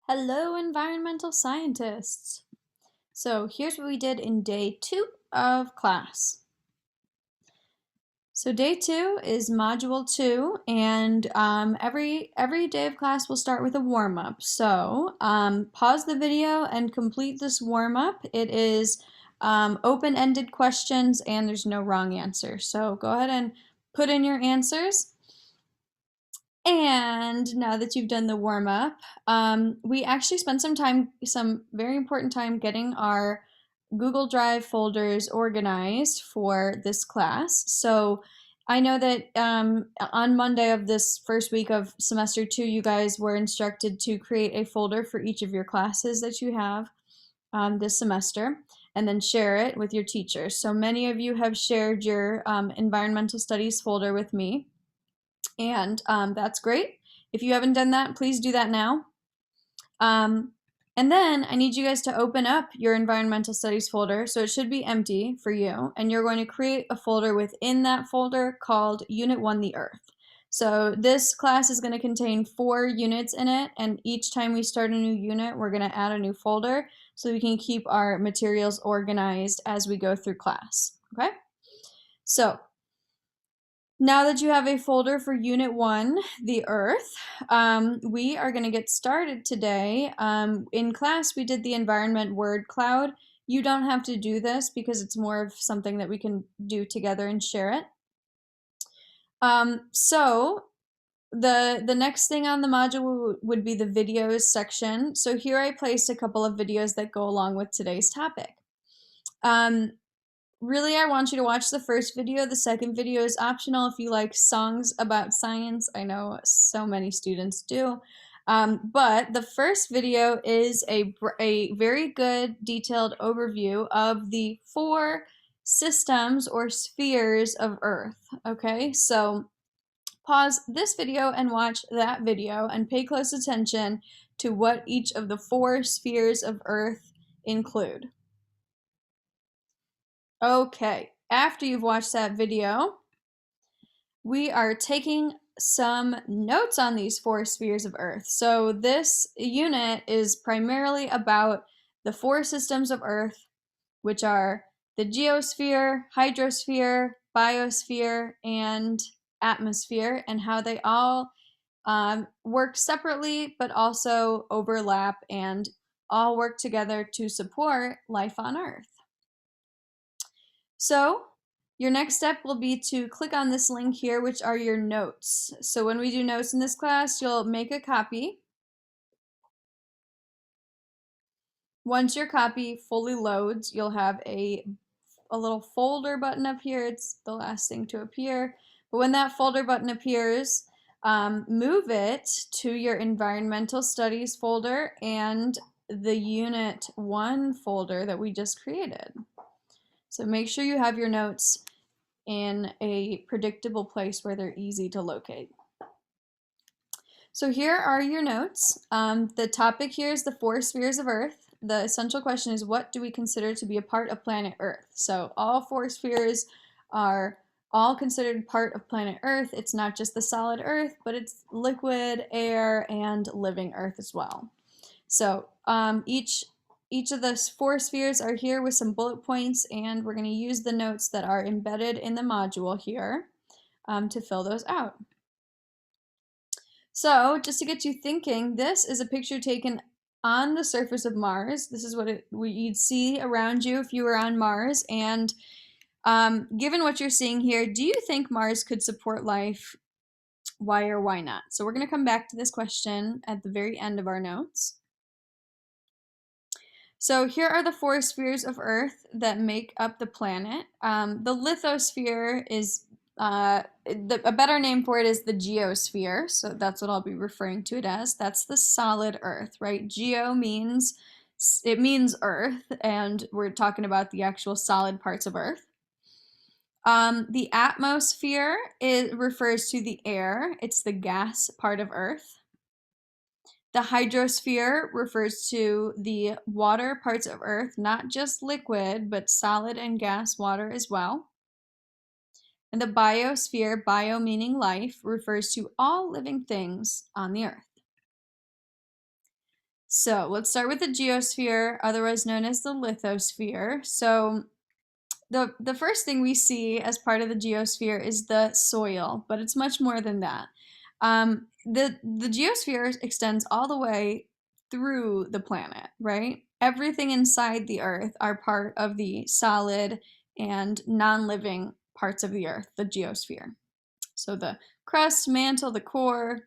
Hello, environmental scientists. So here's what we did in day 2 of class. So day 2 is module 2, and every day of class will start with a warm-up. So pause the video and complete this warm-up. It is open-ended questions, and there's no wrong answer. So go ahead and put in your answers. And now that you've done the warm up, we actually spent some very important time getting our Google Drive folders organized for this class. So I know that on Monday of this first week of semester 2, you guys were instructed to create a folder for each of your classes that you have this semester and then share it with your teachers. So many of you have shared your environmental studies folder with me. And that's great. If you haven't done that, please do that now. And then I need you guys to open up your environmental studies folder. So it should be empty for you. And you're going to create a folder within that folder called Unit 1, the Earth. So this class is going to contain 4 units in it. And each time we start a new unit, we're going to add a new folder so we can keep our materials organized as we go through class. Okay? So now that you have a folder for Unit 1, the Earth, we are going to get started today. In class, we did the environment word cloud. You don't have to do this because it's more of something that we can do together and share it. So the next thing on the module would be the videos section. So here I placed a couple of videos that go along with today's topic. Really, I want you to watch the first video. The second video is optional if you like songs about science. I know so many students do. But the first video is a very good detailed overview of the 4 systems or spheres of Earth. Okay, so pause this video and watch that video and pay close attention to what each of the 4 spheres of Earth include. Okay, after you've watched that video, we are taking some notes on these 4 spheres of Earth. So this unit is primarily about the 4 systems of Earth, which are the geosphere, hydrosphere, biosphere, and atmosphere, and how they all work separately but also overlap and all work together to support life on Earth. So your next step will be to click on this link here, which are your notes. So when we do notes in this class, you'll make a copy. Once your copy fully loads, you'll have a little folder button up here. It's the last thing to appear. But when that folder button appears, move it to your environmental studies folder and the Unit 1 folder that we just created. So make sure you have your notes in a predictable place where they're easy to locate. So here are your notes. The topic here is the 4 spheres of Earth. The essential question is, what do we consider to be a part of planet Earth? So all 4 spheres are all considered part of planet Earth. It's not just the solid Earth, but it's liquid, air, and living Earth as well. So each of the 4 spheres are here with some bullet points, and we're going to use the notes that are embedded in the module here to fill those out. So just to get you thinking, this is a picture taken on the surface of Mars. This is what you'd see around you if you were on Mars. And given what you're seeing here, do you think Mars could support life? Why or why not? So we're going to come back to this question at the very end of our notes. So here are the 4 spheres of Earth that make up the planet. The lithosphere is, a better name for it is the geosphere, so that's what I'll be referring to it as. That's the solid Earth, right? Geo means, it means Earth, and we're talking about the actual solid parts of Earth. The atmosphere, it refers to the air. It's the gas part of Earth. The hydrosphere refers to the water parts of Earth, not just liquid, but solid and gas water as well. And the biosphere, bio meaning life, refers to all living things on the Earth. So let's start with the geosphere, otherwise known as the lithosphere. So the first thing we see as part of the geosphere is the soil, but it's much more than that. The geosphere extends all the way through the planet, right? Everything inside the Earth are part of the solid and non-living parts of the Earth, the geosphere. So the crust, mantle, the core.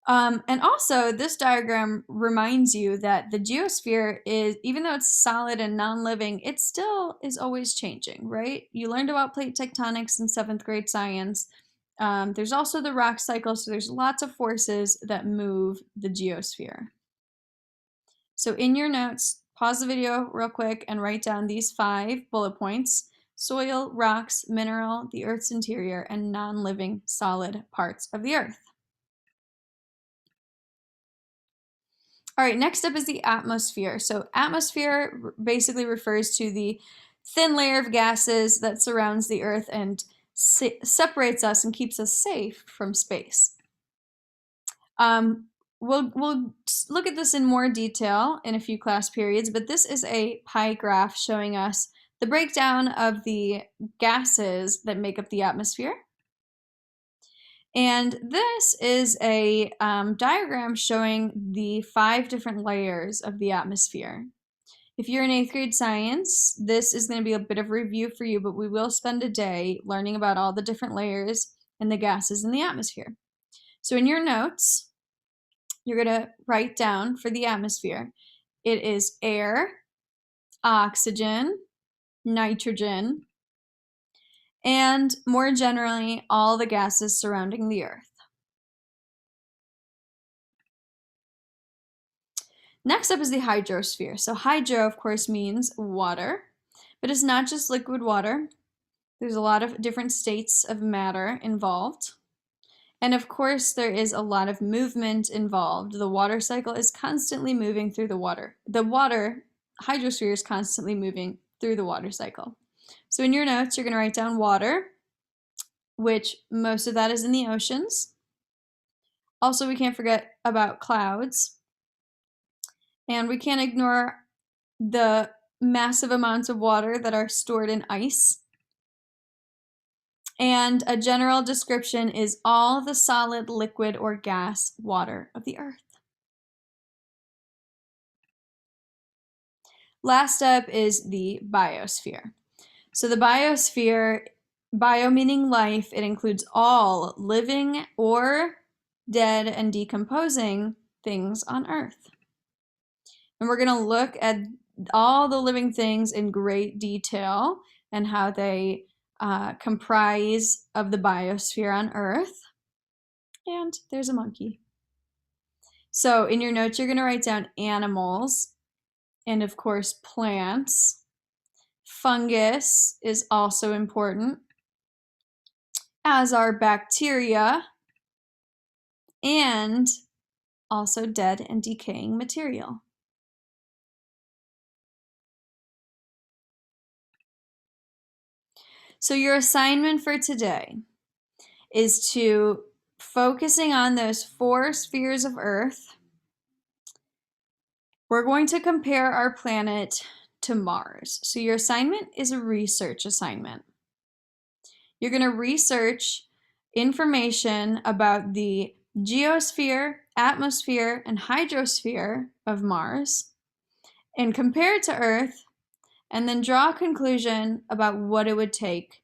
And also, this diagram reminds you that the geosphere is, even though it's solid and non-living, it still is always changing, right? You learned about plate tectonics in 7th grade science. There's also the rock cycle, so there's lots of forces that move the geosphere. So in your notes, pause the video real quick and write down these 5 bullet points: soil, rocks, mineral, the Earth's interior, and non-living solid parts of the Earth. All right, next up is the atmosphere. So atmosphere basically refers to the thin layer of gases that surrounds the Earth and separates us and keeps us safe from space. We'll look at this in more detail in a few class periods, but this is a pie graph showing us the breakdown of the gases that make up the atmosphere. And this is a diagram showing the 5 different layers of the atmosphere. If you're in 8th grade science, this is going to be a bit of a review for you, but we will spend a day learning about all the different layers and the gases in the atmosphere. So in your notes, you're going to write down for the atmosphere, it is air, oxygen, nitrogen, and more generally, all the gases surrounding the Earth. Next up is the hydrosphere. So hydro, of course, means water, but it's not just liquid water. There's a lot of different states of matter involved. And of course, there is a lot of movement involved. The water cycle is constantly moving through the water. Hydrosphere is constantly moving through the water cycle. So in your notes, you're going to write down water, which most of that is in the oceans. Also, we can't forget about clouds. And we can't ignore the massive amounts of water that are stored in ice. And a general description is all the solid, liquid, or gas water of the Earth. Last up is the biosphere. So the biosphere, bio meaning life, it includes all living or dead and decomposing things on Earth. And we're going to look at all the living things in great detail and how they comprise of the biosphere on Earth. And there's a monkey. So in your notes, you're going to write down animals and, of course, plants. Fungus is also important, as are bacteria and also dead and decaying material. So your assignment for today is to focusing on those 4 spheres of Earth. We're going to compare our planet to Mars. So your assignment is a research assignment. You're going to research information about the geosphere, atmosphere, and hydrosphere of Mars and compare it to Earth, and then draw a conclusion about what it would take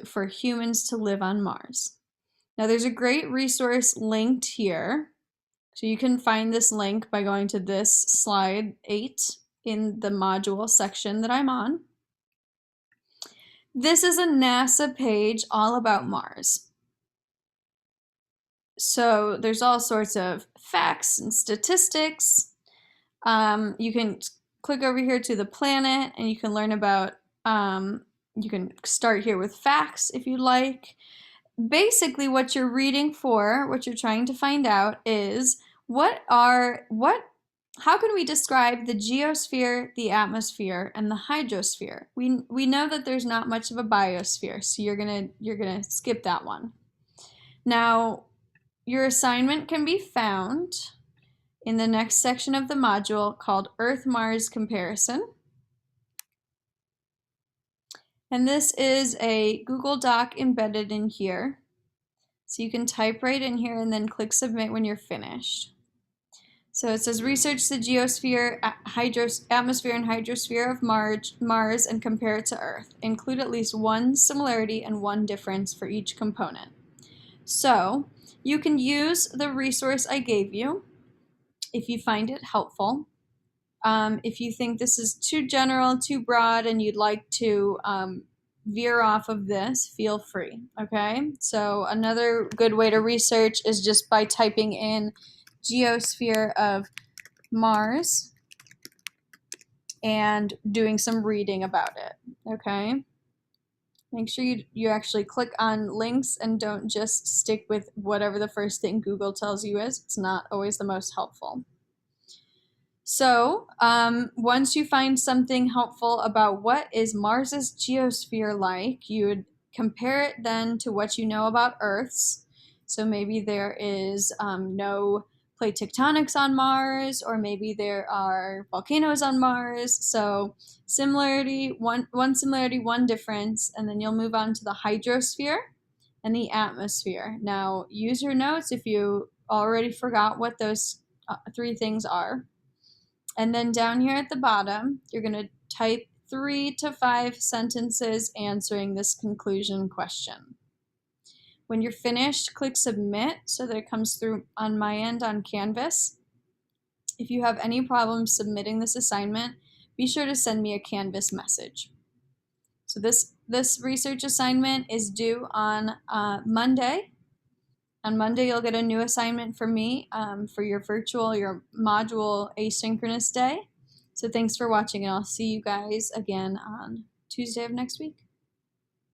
for humans to live on Mars. Now, there's a great resource linked here. So you can find this link by going to this slide 8 in the module section that I'm on. This is a NASA page all about Mars. So there's all sorts of facts and statistics. You can click over here to the planet and you can learn about, you can start here with facts if you'd like. Basically what you're reading for, what you're trying to find out is how can we describe the geosphere, the atmosphere, and the hydrosphere? We know that there's not much of a biosphere, so you're gonna skip that one. Now, your assignment can be found in the next section of the module called Earth-Mars Comparison. And this is a Google Doc embedded in here. So you can type right in here and then click submit when you're finished. So it says research the geosphere, atmosphere, and hydrosphere of Mars and compare it to Earth. Include at least one similarity and one difference for each component. So you can use the resource I gave you if you find it helpful. If you think this is too general, too broad, and you'd like to veer off of this, feel free, okay? So another good way to research is just by typing in geosphere of Mars and doing some reading about it, okay? Make sure you actually click on links and don't just stick with whatever the first thing Google tells you is. It's not always the most helpful. So once you find something helpful about what is Mars's geosphere like, you would compare it then to what you know about Earth's. So maybe there is no plate tectonics on Mars, or maybe there are volcanoes on Mars. So similarity, one similarity, one difference, and then you'll move on to the hydrosphere and the atmosphere. Now use your notes if you already forgot what those three things are. And then down here at the bottom, you're going to type 3 to 5 sentences answering this conclusion question. When you're finished, click submit so that it comes through on my end on Canvas. If you have any problems submitting this assignment, be sure to send me a Canvas message. So this research assignment is due on Monday. On Monday, you'll get a new assignment from me for your module asynchronous day. So thanks for watching, and I'll see you guys again on Tuesday of next week.